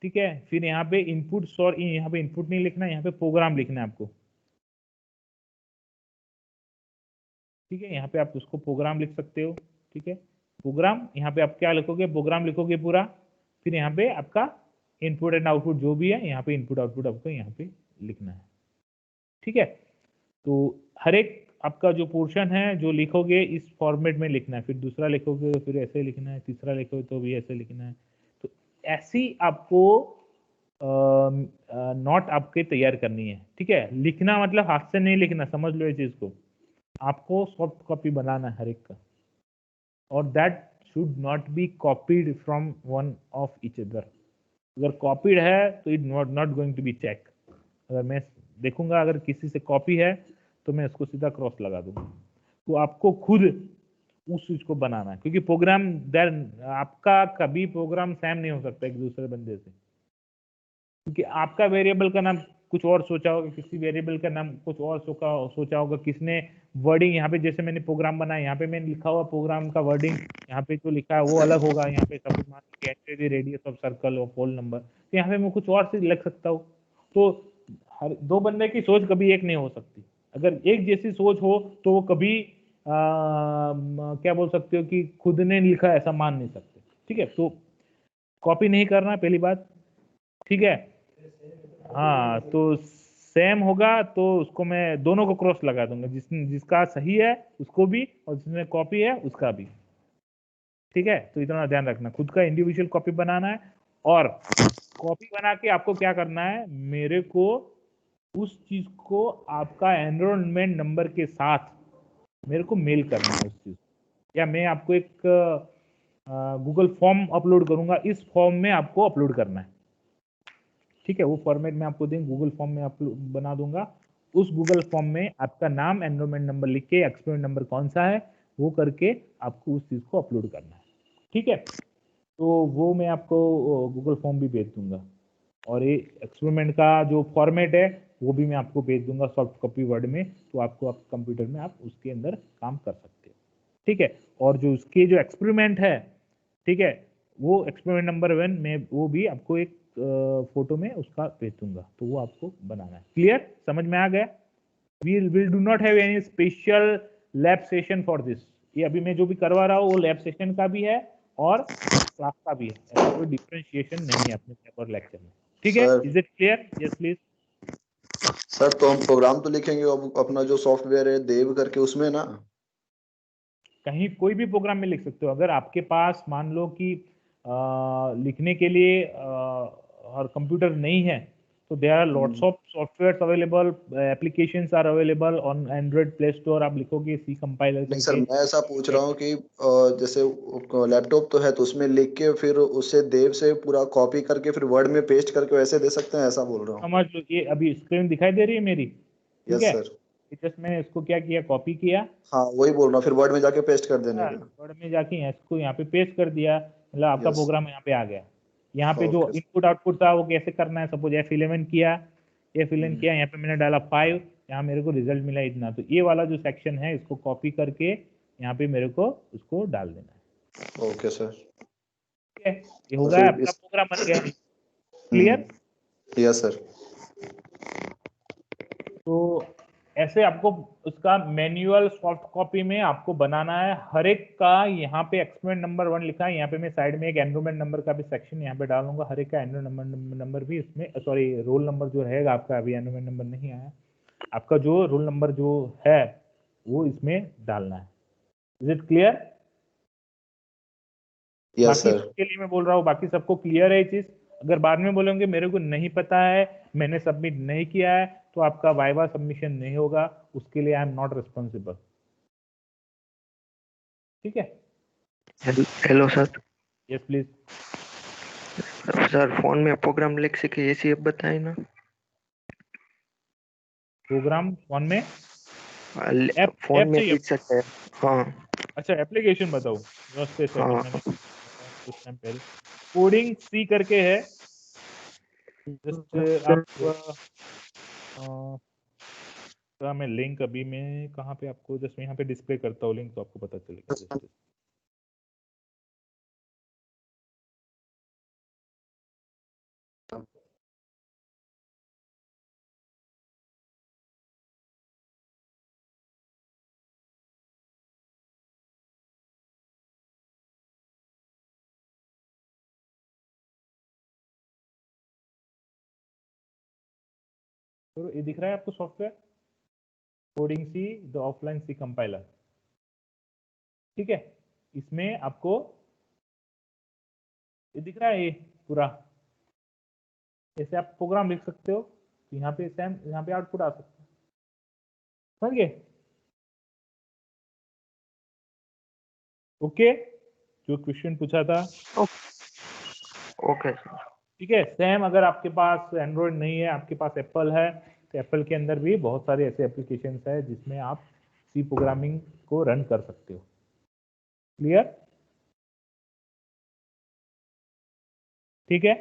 ठीक है, फिर यहाँ पे इनपुट, सॉरी यहाँ पे इनपुट नहीं लिखना है, यहाँ पे प्रोग्राम लिखना है आपको। ठीक है, यहाँ पे आप उसको प्रोग्राम लिख सकते हो। ठीक है, प्रोग्राम यहाँ पे आप क्या लिखोगे, प्रोग्राम लिखोगे पूरा। फिर यहाँ पे आपका इनपुट एंड आउटपुट जो भी है, यहाँ पे इनपुट आउटपुट आपको यहाँ पे लिखना है। ठीक है, तो हर एक आपका जो पोर्शन है जो लिखोगे इस फॉर्मेट में लिखना है, फिर दूसरा लिखोगे तो फिर ऐसे लिखना है, तीसरा लिखोगे तो भी ऐसे लिखना है। तो ऐसी आपको नोट आपके तैयार करनी है। ठीक है, लिखना मतलब हाथ से नहीं लिखना, समझ लो इस चीज को। आपको सॉफ्ट कॉपी बनाना है हर एक का, और that should not be copied from one of each other. अगर कॉपीड है तो it not going to be check. अगर मैं देखूंगा अगर किसी से कॉपी है तो मैं उसको सीधा क्रॉस लगा दूंगा। तो आपको खुद उस चीज को बनाना है, क्योंकि प्रोग्राम देर आपका कभी प्रोग्राम सेम नहीं हो सकता एक दूसरे बंदे से, क्योंकि आपका वेरिएबल का नाम कुछ और सोचा होगा, किसी वेरिएबल का नाम कुछ और सोचा होगा, किसने वर्डिंग यहाँ पे जैसे मैंने प्रोग्राम बनाया, यहाँ पे मैंने लिखा हुआ प्रोग्राम का वर्डिंग यहाँ पे जो लिखा है वो अलग होगा। यहाँ पे सपोज मान लीजिए रेडियस ऑफ सर्कल और पोल नंबर, तो यहाँ पे मैं कुछ और से लिख सकता हूँ। तो हर दो बंदे की सोच कभी एक नहीं हो सकती। अगर एक जैसी सोच हो तो वो कभी क्या बोल सकते हो कि खुद ने लिखा ऐसा मान नहीं सकते। ठीक है, तो कॉपी नहीं करना पहली बात। ठीक है, हाँ, तो सेम होगा तो उसको मैं दोनों को क्रॉस लगा दूंगा, जिसका सही है उसको भी और जिसमें कॉपी है उसका भी। ठीक है, तो इतना ध्यान रखना, खुद का इंडिविजुअल कॉपी बनाना है। और कॉपी बना के आपको क्या करना है, मेरे को उस चीज को आपका एनरोलमेंट नंबर के साथ मेरे को मेल करना है उस चीज, या मैं आपको एक गूगल फॉर्म अपलोड करूंगा, इस फॉर्म में आपको अपलोड करना है। ठीक है, वो फॉर्मेट में आपको देंगे, गूगल फॉर्म में अपलोड बना दूंगा। उस गूगल फॉर्म में आपका नाम, एनरोलमेंट नंबर लिख के, एक्सपेरिमेंट नंबर कौन सा है वो करके आपको उस चीज को अपलोड करना है। ठीक है, तो वो मैं आपको गूगल फॉर्म भी भेज दूंगा, और ये एक्सपेरिमेंट का जो फॉर्मेट है वो भी मैं आपको भेज दूंगा सॉफ्ट कॉपी वर्ड में, तो आपको आप कंप्यूटर में आप उसके अंदर काम कर सकते हो। ठीक है, और जो उसके जो एक्सपेरिमेंट है, ठीक है, वो एक्सपेरिमेंट नंबर 1 में वो भी आपको एक फोटो में उसका भेज दूंगा, तो वो आपको बनाना है। क्लियर, समझ में आ गया? Will do not have any special lab session for this. ये अभी मैं जो भी करवा रहा हूँ वो लैब सेशन का भी है और क्लास का भी है, ऐसा कोई डिफरेंशिएशन नहीं है अपने पेपर लेक्चर में। ठीक है, is it clear? Yes please. Sir, तो हम प्रोग्राम तो लिखेंगे अब अपना जो सॉफ्टवेयर है देव करके उसमें ना? कहीं कोई भी प्रोग्राम में लिख सकते हो। अगर आपके पास मान लो कि लिखने के लिए और कंप्यूटर नहीं है, तो there are lots of software available, applications are available on Android play store. आप लिखोगे सी कंपाइलर नहीं सर, करके। मैं ऐसा पूछ रहा हूँ कि जैसे लैपटॉप तो है तो उसमें लिख के फिर उससे देव से पूरा कॉपी करके फिर वर्ड में पेस्ट करके वैसे दे सकते हैं, ऐसा बोल रहा हूँ। समझ लो, ये अभी स्क्रीन दिखाई दे रही है मेरी? ठीक यस है, सर। जस्ट मैंने इसको क्या किया, कॉपी किया, हाँ, वही बोल रहा हूँ, फिर वर्ड में जाके पेस्ट कर देने का। वर्ड में जाके इसको यहाँ पे पेस्ट कर दिया, मतलब आपका यस। प्रोग्राम यहाँ पे आ गया। यहाँ पे जो ओके। इनपुट आउटपुट था वो कैसे करना है, सपोज F11 किया, ये फिल इन किया, यहाँ पे मैंने डाला 5, यहाँ मेरे को रिजल्ट मिला इतना। तो ये वाला जो सेक्शन है इसको कॉपी करके यहाँ पे मेरे को उसको डाल देना है। Okay sir. ठीक है, ये हो तो गया, फिर आपका इस प्रोग्राम बन गया। क्लियर? Yes sir. तो ऐसे आपको उसका मैनुअल सॉफ्ट कॉपी में आपको बनाना है हर एक का। यहाँ पे एक्सपेरिमेंट नंबर 1 लिखा है, यहाँ पे मैं साइड में एक एनरोलमेंट नंबर का भी सेक्शन यहाँ पे डालूंगा। हर एक का एनरोलमेंट नंबर भी इसमें, सॉरी रोल नंबर जो रहेगा आपका, अभी एनरोलमेंट नंबर नहीं आया, आपका जो रोल नंबर जो है वो इसमें डालना है। Is it clear? यस बाकी सर। सबके लिए मैं बोल रहा हूँ, बाकी सबको क्लियर है ये चीज? अगर बाद में बोलेंगे मेरे को नहीं पता है, मैंने सबमिट नहीं किया है, तो आपका वाइवा सबमिशन नहीं होगा, उसके लिए आई एम नॉट रिस्पॉन्सिबल। ठीक है? Hello sir. Yes please. Sir phone में प्रोग्राम लिख सके ऐसी ऐप बताए ना। प्रोग्राम फोन में? ऐप फोन ऐप में चाहिए? लिख सकते हैं। हाँ अच्छा एप्लीकेशन बताओ, जस्ट ए सेकंड, हाँ मैंने कुछ टाइम पहले कोडिंग सी करके है, जस्ट आप मैं लिंक अभी मैं कहाँ पे आपको जस्ट यहाँ पे डिस्प्ले करता हूँ लिंक, तो आपको पता चलेगा। जस्ट तो ये दिख रहा है आपको software coding C the offline C compiler. ठीक है, इसमें आपको ये दिख रहा है, ये पूरा ऐसे आप प्रोग्राम लिख सकते हो। तो यहाँ पे सेम, यहाँ पे आउटपुट आ सकता है। समझ गए? ओके, जो क्वेश्चन पूछा था। Okay sir. ठीक है, सेम अगर आपके पास एंड्रॉयड नहीं है, आपके पास एप्पल है, तो एप्पल के अंदर भी बहुत सारे ऐसे एप्लीकेशंस है जिसमें आप सी प्रोग्रामिंग को रन कर सकते हो। क्लियर? ठीक है,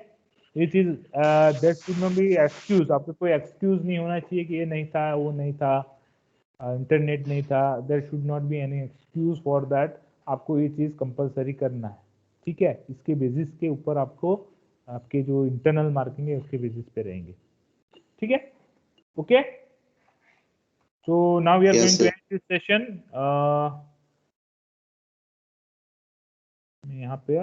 ये चीज that should not B excuse, आपको कोई एक्सक्यूज नहीं होना चाहिए कि ये नहीं था, वो नहीं था, इंटरनेट नहीं था। There should not be any excuse for that. आपको ये चीज कंपलसरी करना है। ठीक है, इसके बेसिस के ऊपर आपको आपके जो इंटरनल मार्किंग है उसके बेसिस पे रहेंगे। ठीक है, okay. So now we are going yes to sir. And this session. यहाँ पे